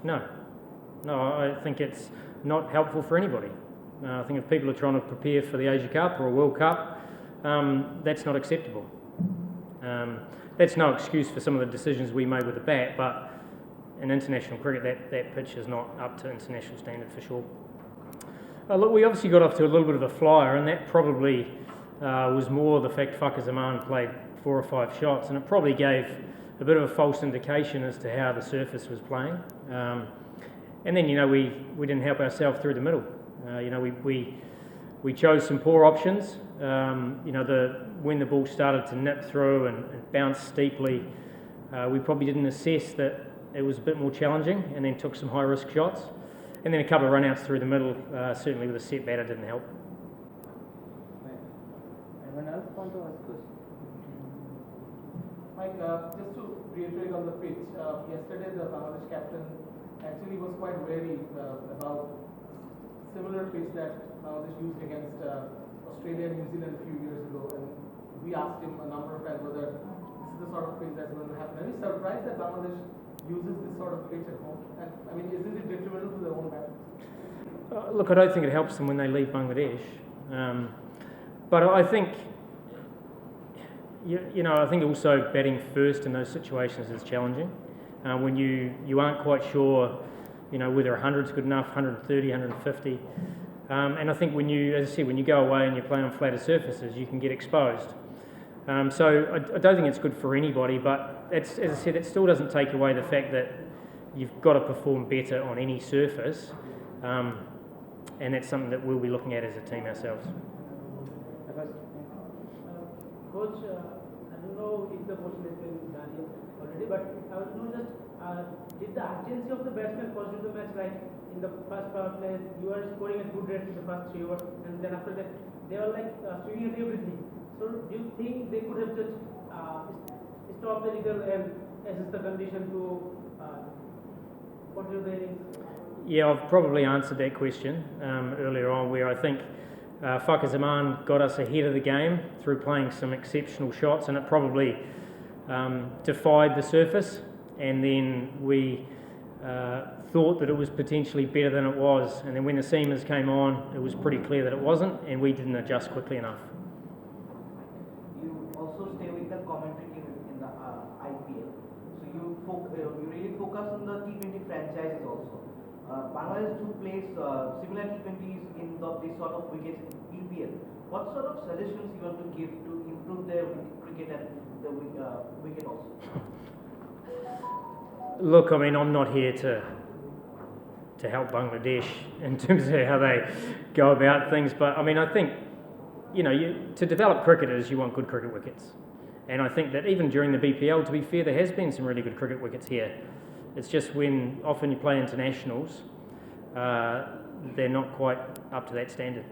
No, I think it's not helpful for anybody. I think if people are trying to prepare for the Asia Cup or a World Cup, that's not acceptable. That's no excuse for some of the decisions we made with the bat, but in international cricket, that pitch is not up to international standard for sure. Look, we obviously got off to a little bit of a flyer, and that probably was more the fact Shakib Al Hasan played 4 or 5 shots, and it probably gave a bit of a false indication as to how the surface was playing. And then, we didn't help ourselves through the middle. We chose some poor options. When the ball started to nip through and bounce steeply, we probably didn't assess that it was a bit more challenging, and then took some high-risk shots. And then a couple of run-outs through the middle, certainly with a set batter, didn't help. Anyone else want to ask questions? Mike, just to reiterate on the pitch, yesterday the Bangladesh captain actually was quite wary about similar pitch that Bangladesh used against Australia and New Zealand a few years ago, and we asked him a number of times whether this is the sort of pitch that's going to happen. Are you surprised that Bangladesh uses this sort of pitch at home? And I mean, isn't it detrimental to their own batters? Look, I don't think it helps them when they leave Bangladesh. But I think, I think also batting first in those situations is challenging. When you aren't quite sure, whether 100's good enough, 130, 150. And I think when you go away and you play on flatter surfaces, you can get exposed. So I don't think it's good for anybody, but as I said, it still doesn't take away the fact that you've got to perform better on any surface, and that's something that we'll be looking at as a team ourselves. Coach, I don't know if the question has been done already, but I want to know just did the urgency of the batsman cause you the match? Like in the first power play, you were scoring at good rates in the first 3 overs, and then after that they were like swinging at everything. So do you think they could have just stopped a little and assess the condition to continue the innings? Yeah, I've probably answered that question earlier on, where I think Shakib Al Hasan got us ahead of the game through playing some exceptional shots, and it probably defied the surface, and then we thought that it was potentially better than it was, and then when the seamers came on, it was pretty clear that it wasn't, and we didn't adjust quickly enough. You also stay with the commentary team in the IPL, so you really focus on the T20 franchises also. Bangladesh do plays similar T20s in this sort of wickets in EPL. What sort of suggestions you want to give to improve their cricket and the wicket also? Look, I mean, I'm not here to help Bangladesh in terms of how they go about things, but I mean, I think, to develop cricketers, you want good cricket wickets. And I think that even during the BPL, to be fair, there has been some really good cricket wickets here. It's just when often you play internationals, they're not quite up to that standard.